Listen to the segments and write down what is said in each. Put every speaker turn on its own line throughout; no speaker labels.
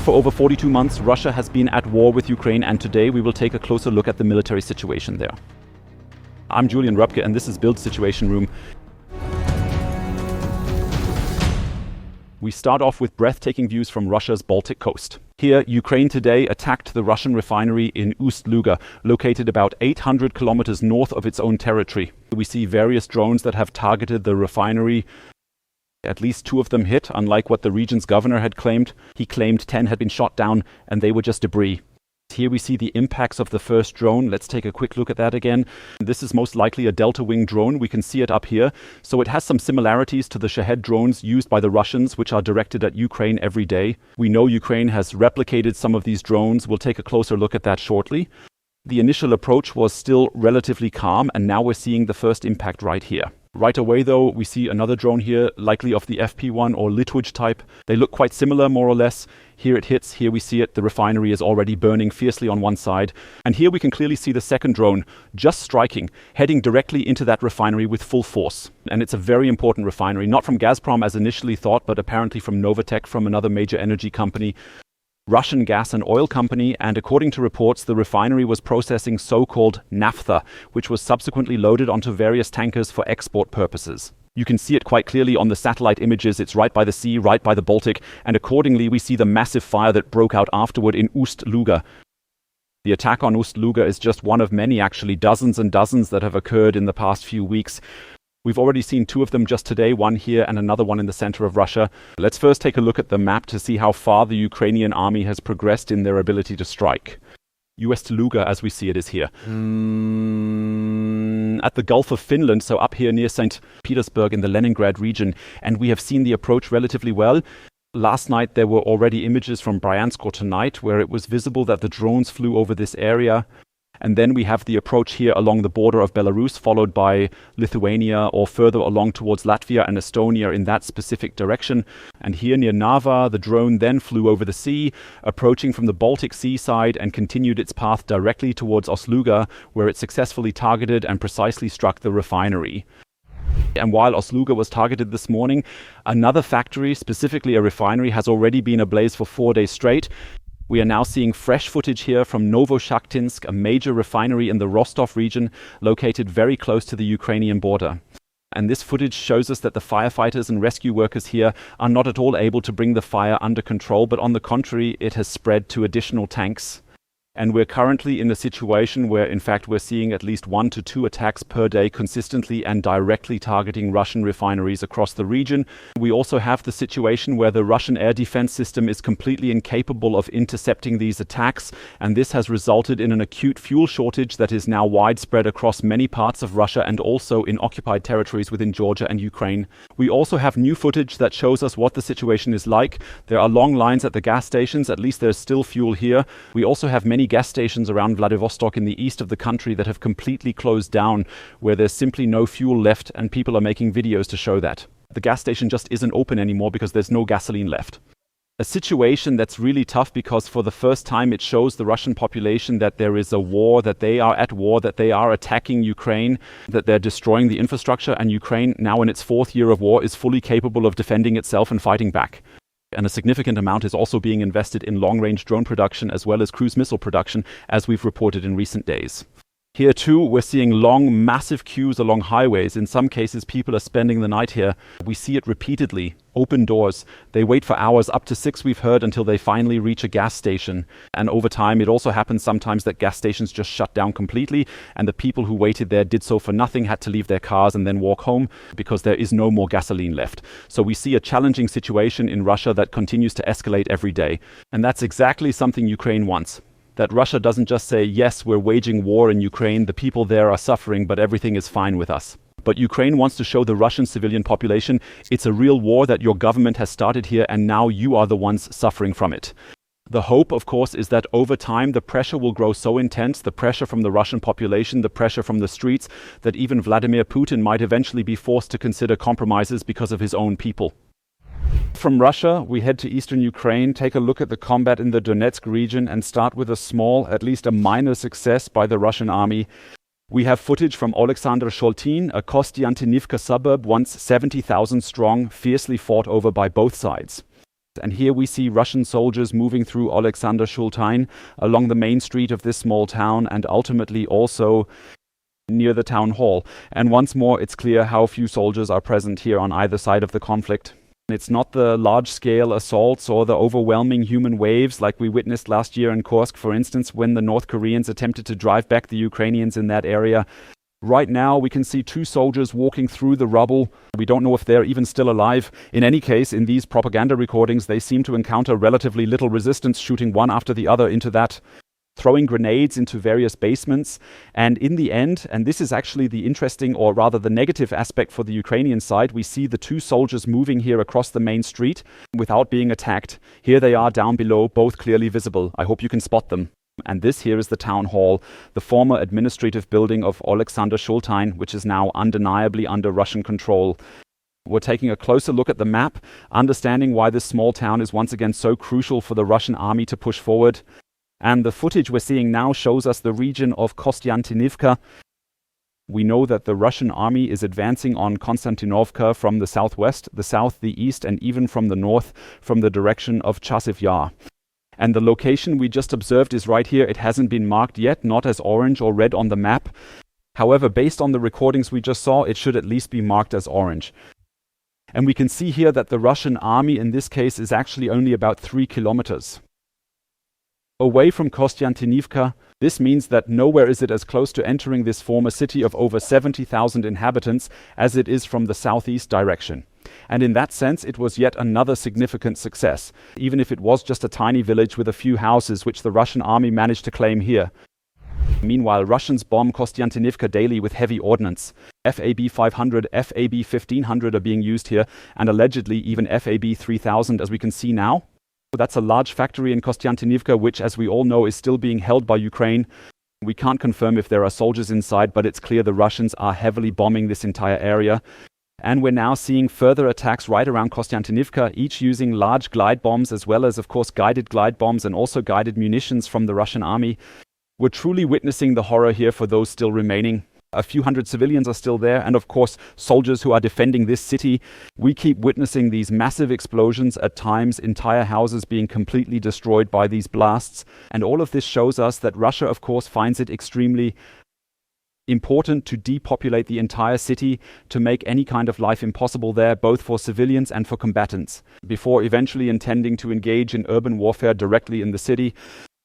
For over 42 months, Russia has been at war with Ukraine, and today we will take a closer look at the military situation there. I'm Julian Röpke, and this is BILD Situation Room. We start off with breathtaking views from Russia's Baltic coast. Here, Ukraine today attacked the Russian refinery in Ust-Luga, located about 800 kilometers north of its own territory. We see various drones that have targeted the refinery. At least 2 of them hit, unlike what the region's governor had claimed. He claimed 10 had been shot down, and they were just debris. Here we see the impacts of the first drone. Let's take a quick look at that again. This is most likely a Delta Wing drone. We can see it up here. So it has some similarities to the Shahed drones used by the Russians, which are directed at Ukraine every day. We know Ukraine has replicated some of these drones. We'll take a closer look at that shortly. The initial approach was still relatively calm, and now we're seeing the first impact right here. Right away, though, we see another drone here, likely of the FP1 or Litwij type. They look quite similar, more or less. Here it hits, here we see it. The refinery is already burning fiercely on one side. And here we can clearly see the second drone just striking, heading directly into that refinery with full force. And it's a very important refinery, not from Gazprom as initially thought, but apparently from Novatek, from another major energy company. Russian gas and oil company, and according to reports, the refinery was processing so-called naphtha, which was subsequently loaded onto various tankers for export purposes. You can see it quite clearly on the satellite images. It's right by the sea, right by the Baltic, and accordingly we see the massive fire that broke out afterward in Ust-Luga. The attack on Ust-Luga is just one of many, actually dozens and dozens that have occurred in the past few weeks. We've already seen 2 of them just today, one here and another one in the center of Russia. Let's first take a look at the map to see how far the Ukrainian army has progressed in their ability to strike. Ust-Luga, as we see it, is here. At the Gulf of Finland, so up here near St. Petersburg in the Leningrad region, and we have seen the approach relatively well. Last night there were already images from Bryansk, or tonight, where it was visible that the drones flew over this area. And then we have the approach here along the border of Belarus, followed by Lithuania, or further along towards Latvia and Estonia in that specific direction. And here near Narva, the drone then flew over the sea, approaching from the Baltic Sea side, and continued its path directly towards Ust-Luga, where it successfully targeted and precisely struck the refinery. And while Ust-Luga was targeted this morning, another factory, specifically a refinery, has already been ablaze for 4 days straight. We are now seeing fresh footage here from Novoshaktinsk, a major refinery in the Rostov region, located very close to the Ukrainian border. And this footage shows us that the firefighters and rescue workers here are not at all able to bring the fire under control, but on the contrary, it has spread to additional tanks. And we're currently in a situation where, in fact, we're seeing at least 1 to 2 attacks per day consistently and directly targeting Russian refineries across the region. We also have the situation where the Russian air defense system is completely incapable of intercepting these attacks, and this has resulted in an acute fuel shortage that is now widespread across many parts of Russia and also in occupied territories within Georgia and Ukraine. We also have new footage that shows us what the situation is like. There are long lines at the gas stations, at least there's still fuel here. We also have many gas stations around Vladivostok in the east of the country that have completely closed down, where there's simply no fuel left, and people are making videos to show that. The gas station just isn't open anymore because there's no gasoline left. A situation that's really tough because for the first time it shows the Russian population that there is a war, that they are at war, that they are attacking Ukraine, that they're destroying the infrastructure, and Ukraine, now in its 4th year of war, is fully capable of defending itself and fighting back. And a significant amount is also being invested in long-range drone production as well as cruise missile production, as we've reported in recent days. Here too, we're seeing long, massive queues along highways. In some cases, people are spending the night here. We see it repeatedly. Open doors. They wait for hours, up to 6 we've heard, until they finally reach a gas station. And over time, it also happens sometimes that gas stations just shut down completely, and the people who waited there did so for nothing, had to leave their cars and then walk home because there is no more gasoline left. So we see a challenging situation in Russia that continues to escalate every day. And that's exactly something Ukraine wants. That Russia doesn't just say, yes, we're waging war in Ukraine, the people there are suffering, but everything is fine with us. But Ukraine wants to show the Russian civilian population it's a real war that your government has started here, and now you are the ones suffering from it. The hope, of course, is that over time the pressure will grow so intense, the pressure from the Russian population, the pressure from the streets, that even Vladimir Putin might eventually be forced to consider compromises because of his own people. From Russia, we head to eastern Ukraine, take a look at the combat in the Donetsk region, and start with a small, at least a minor success by the Russian army. We have footage from Oleksandr Sholtin, a Kostiantynivka suburb once 70,000 strong, fiercely fought over by both sides. And here we see Russian soldiers moving through Alexander Shultain along the main street of this small town and ultimately also near the town hall. And once more, it's clear how few soldiers are present here on either side of the conflict. It's not the large-scale assaults or the overwhelming human waves like we witnessed last year in Kursk, for instance, when the North Koreans attempted to drive back the Ukrainians in that area. Right now, we can see 2 soldiers walking through the rubble. We don't know if they're even still alive. In any case, in these propaganda recordings, they seem to encounter relatively little resistance, shooting one after the other into that, throwing grenades into various basements. And in the end, and this is actually the interesting, or rather the negative aspect for the Ukrainian side, we see the 2 soldiers moving here across the main street without being attacked. Here they are down below, both clearly visible. I hope you can spot them. And this here is the town hall, the former administrative building of Alexander Shultain, which is now undeniably under Russian control. We're taking a closer look at the map, understanding why this small town is once again so crucial for the Russian army to push forward. And the footage we're seeing now shows us the region of Kostiantynivka. We know that the Russian army is advancing on Konstantinovka from the southwest, the south, the east, and even from the north, from the direction of Chasiv Yar. And the location we just observed is right here. It hasn't been marked yet, not as orange or red on the map. However, based on the recordings we just saw, it should at least be marked as orange. And we can see here that the Russian army in this case is actually only about 3 kilometers away from Kostiantynivka. This means that nowhere is it as close to entering this former city of over 70,000 inhabitants as it is from the southeast direction. And in that sense, it was yet another significant success, even if it was just a tiny village with a few houses which the Russian army managed to claim here. Meanwhile, Russians bomb Kostiantynivka daily with heavy ordnance. FAB 500, FAB 1500 are being used here, and allegedly even FAB 3000, as we can see now. That's a large factory in Kostiantynivka, which, as we all know, is still being held by Ukraine. We can't confirm if there are soldiers inside, but it's clear the Russians are heavily bombing this entire area. And we're now seeing further attacks right around Kostiantynivka, each using large glide bombs as well as, of course, guided glide bombs and also guided munitions from the Russian army. We're truly witnessing the horror here for those still remaining. A few hundred civilians are still there, and of course, soldiers who are defending this city. We keep witnessing these massive explosions, at times entire houses being completely destroyed by these blasts. And all of this shows us that Russia, of course, finds it extremely important to depopulate the entire city, to make any kind of life impossible there, both for civilians and for combatants, before eventually intending to engage in urban warfare directly in the city.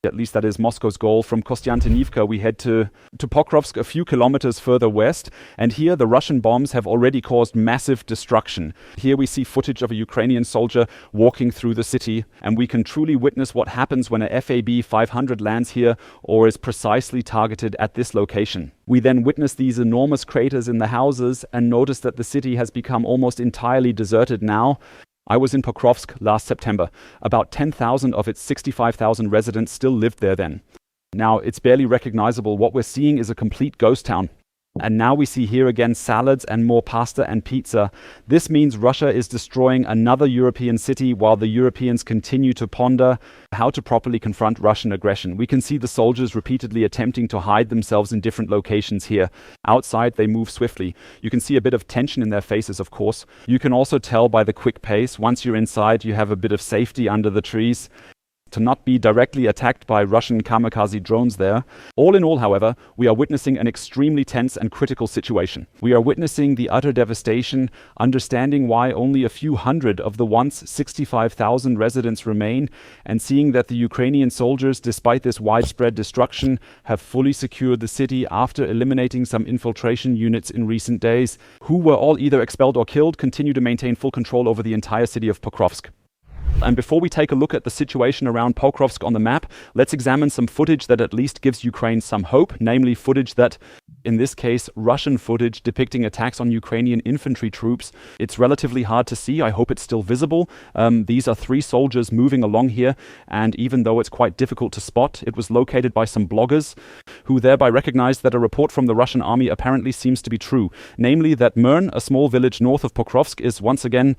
At least that is Moscow's goal. From Kostiantynivka, we head to Pokrovsk, a few kilometers further west, and here the Russian bombs have already caused massive destruction. Here we see footage of a Ukrainian soldier walking through the city, and we can truly witness what happens when a FAB 500 lands here or is precisely targeted at this location. We then witness these enormous craters in the houses and notice that the city has become almost entirely deserted now. I was in Pokrovsk last September. About 10,000 of its 65,000 residents still lived there then. Now, it's barely recognizable. What we're seeing is a complete ghost town. And now we see here again salads and more pasta and pizza. This means Russia is destroying another European city while the Europeans continue to ponder how to properly confront Russian aggression. We can see the soldiers repeatedly attempting to hide themselves in different locations here. Outside, they move swiftly. You can see a bit of tension in their faces, of course. You can also tell by the quick pace. Once you're inside, you have a bit of safety under the trees to not be directly attacked by Russian kamikaze drones there. All in all, however, we are witnessing an extremely tense and critical situation. We are witnessing the utter devastation, understanding why only a few hundred of the once 65,000 residents remain, and seeing that the Ukrainian soldiers, despite this widespread destruction, have fully secured the city after eliminating some infiltration units in recent days, who were all either expelled or killed, continue to maintain full control over the entire city of Pokrovsk. And before we take a look at the situation around Pokrovsk on the map, let's examine some footage that at least gives Ukraine some hope, namely footage that, in this case, Russian footage depicting attacks on Ukrainian infantry troops. It's relatively hard to see. I hope it's still visible. These are 3 soldiers moving along here, and even though it's quite difficult to spot, it was located by some bloggers who thereby recognized that a report from the Russian army apparently seems to be true, namely that Mern, a small village north of Pokrovsk, is once again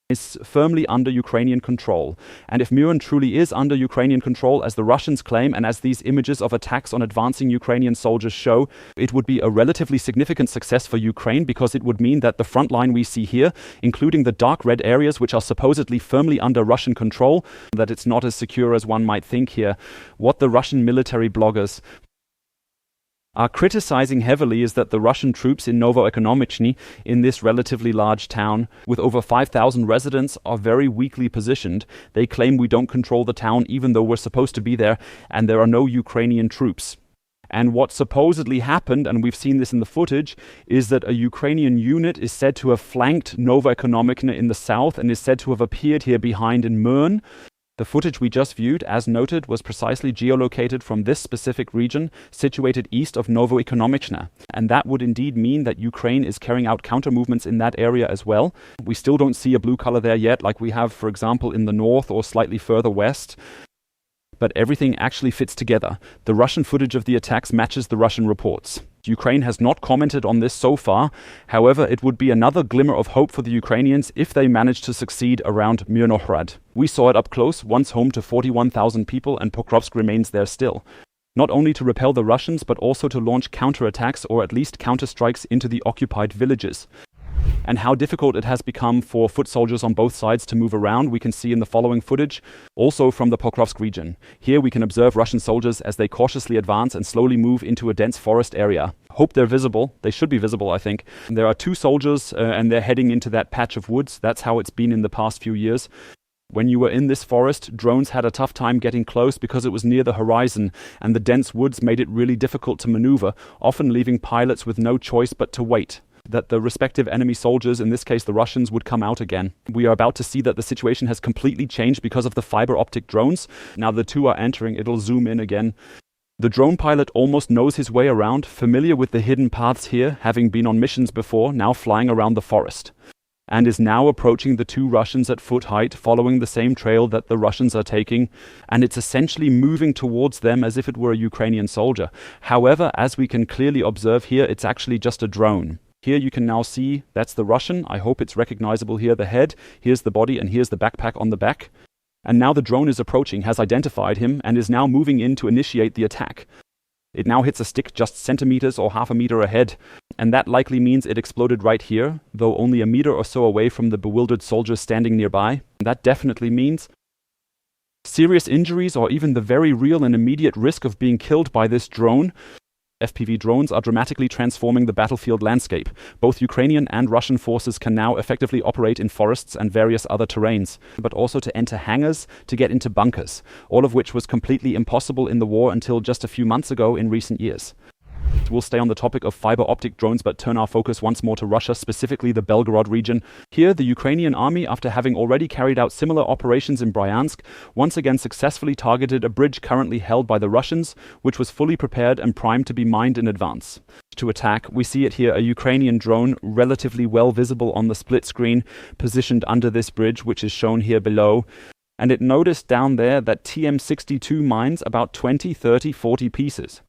is firmly under Ukrainian control. And if Myron truly is under Ukrainian control, as the Russians claim, and as these images of attacks on advancing Ukrainian soldiers show, it would be a relatively significant success for Ukraine, because it would mean that the front line we see here, including the dark red areas which are supposedly firmly under Russian control, that it's not as secure as one might think here. What the Russian military bloggers are criticizing heavily is that the Russian troops in Novoekonomichny, in this relatively large town with over 5,000 residents, are very weakly positioned. They claim we don't control the town even though we're supposed to be there, and there are no Ukrainian troops. And what supposedly happened, and we've seen this in the footage, is that a Ukrainian unit is said to have flanked Novoekonomichny in the south and is said to have appeared here behind in Mern. The footage we just viewed, as noted, was precisely geolocated from this specific region, situated east of Novoekonomichny. And that would indeed mean that Ukraine is carrying out counter-movements in that area as well. We still don't see a blue color there yet, like we have, for example, in the north or slightly further west. But everything actually fits together. The Russian footage of the attacks matches the Russian reports. Ukraine has not commented on this so far. However, it would be another glimmer of hope for the Ukrainians if they manage to succeed around Myrnohrad. We saw it up close, once home to 41,000 people, and Pokrovsk remains there still. Not only to repel the Russians, but also to launch counterattacks or at least counterstrikes into the occupied villages. And how difficult it has become for foot soldiers on both sides to move around, we can see in the following footage, also from the Pokrovsk region. Here we can observe Russian soldiers as they cautiously advance and slowly move into a dense forest area. Hope they're visible. They should be visible, I think. There are two soldiers and they're heading into that patch of woods. That's how it's been in the past few years. When you were in this forest, drones had a tough time getting close because it was near the horizon, and the dense woods made it really difficult to maneuver, often leaving pilots with no choice but to wait that the respective enemy soldiers, in this case the Russians, would come out again. We are about to see that the situation has completely changed because of the fiber optic drones. Now the two are entering. It'll zoom in again. The drone pilot almost knows his way around, familiar with the hidden paths here, having been on missions before, now flying around the forest, and is now approaching the two Russians at foot height, following the same trail that the Russians are taking, and it's essentially moving towards them as if it were a Ukrainian soldier. However, as we can clearly observe here, it's actually just a drone. Here you can now see that's the Russian. I hope it's recognizable here, the head. Here's the body, and here's the backpack on the back. And now the drone is approaching, has identified him, and is now moving in to initiate the attack. It now hits a stick just centimeters or half a meter ahead, and that likely means it exploded right here, though only a meter or so away from the bewildered soldiers standing nearby. That definitely means serious injuries or even the very real and immediate risk of being killed by this drone. FPV drones are dramatically transforming the battlefield landscape. Both Ukrainian and Russian forces can now effectively operate in forests and various other terrains, but also to enter hangars, to get into bunkers, all of which was completely impossible in the war until just a few months ago in recent years. We'll stay on the topic of fiber optic drones, but turn our focus once more to Russia, specifically the Belgorod region. Here, the Ukrainian army, after having already carried out similar operations in Bryansk, once again successfully targeted a bridge currently held by the Russians, which was fully prepared and primed to be mined in advance. To attack, we see it here, a Ukrainian drone, relatively well visible on the split screen, positioned under this bridge, which is shown here below. And it noticed down there that TM62 mines, about 20, 30, 40 pieces,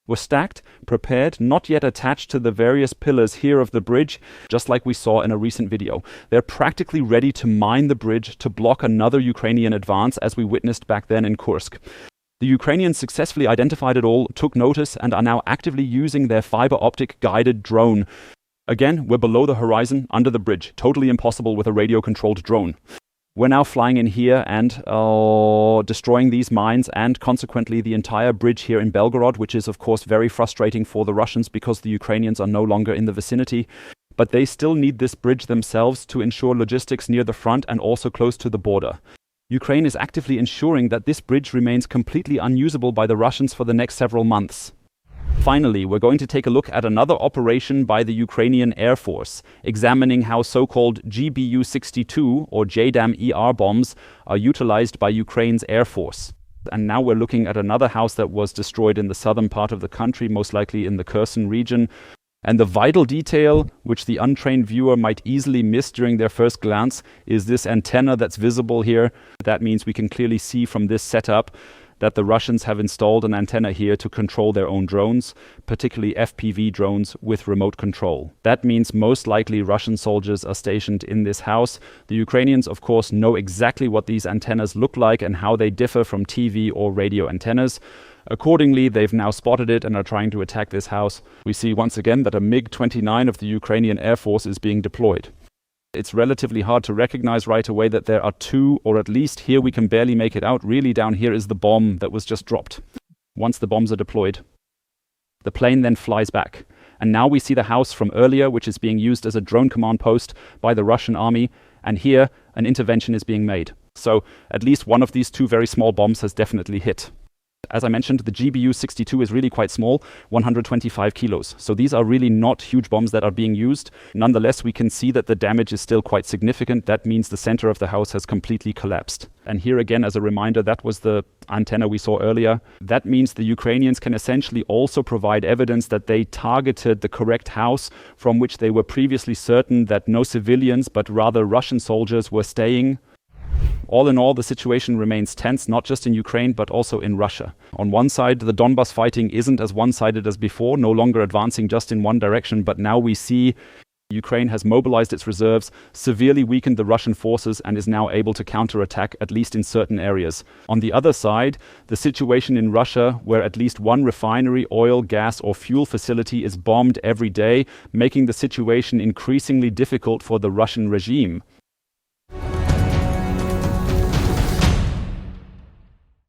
were stacked, prepared, not yet attached to the various pillars here of the bridge, just like we saw in a recent video. They're practically ready to mine the bridge to block another Ukrainian advance, as we witnessed back then in Kursk. The Ukrainians successfully identified it all, took notice, and are now actively using their fiber optic guided drone. Again, we're below the horizon, under the bridge. Totally impossible with a radio-controlled drone. We're now flying in here and destroying these mines and consequently the entire bridge here in Belgorod, which is of course very frustrating for the Russians because the Ukrainians are no longer in the vicinity. But they still need this bridge themselves to ensure logistics near the front and also close to the border. Ukraine is actively ensuring that this bridge remains completely unusable by the Russians for the next several months. Finally, we're going to take a look at another operation by the Ukrainian Air Force, examining how so-called GBU-62 or JDAM-ER bombs are utilized by Ukraine's Air Force. And now we're looking at another house that was destroyed in the southern part of the country, most likely in the Kherson region. And the vital detail, which the untrained viewer might easily miss during their first glance, is this antenna that's visible here. That means we can clearly see from this setup that the Russians have installed an antenna here to control their own drones, particularly FPV drones with remote control. That means most likely Russian soldiers are stationed in this house. The Ukrainians, of course, know exactly what these antennas look like and how they differ from TV or radio antennas. Accordingly, they've now spotted it and are trying to attack this house. We see once again that a MiG-29 of the Ukrainian Air Force is being deployed. It's relatively hard to recognize right away that there are two, or at least here we can barely make it out. Really down here is the bomb that was just dropped. Once the bombs are deployed, the plane then flies back. And now we see the house from earlier, which is being used as a drone command post by the Russian army. And here an intervention is being made. So at least one of these two very small bombs has definitely hit. As I mentioned, the GBU-62 is really quite small, 125 kilos. So these are really not huge bombs that are being used. Nonetheless, we can see that the damage is still quite significant. That means the center of the house has completely collapsed. And here again, as a reminder, that was the antenna we saw earlier. That means the Ukrainians can essentially also provide evidence that they targeted the correct house from which they were previously certain that no civilians, but rather Russian soldiers were staying. All in all, the situation remains tense, not just in Ukraine, but also in Russia. On one side, the Donbas fighting isn't as one-sided as before, no longer advancing just in one direction, but now we see Ukraine has mobilized its reserves, severely weakened the Russian forces, and is now able to counterattack, at least in certain areas. On the other side, the situation in Russia, where at least one refinery, oil, gas, or fuel facility is bombed every day, making the situation increasingly difficult for the Russian regime.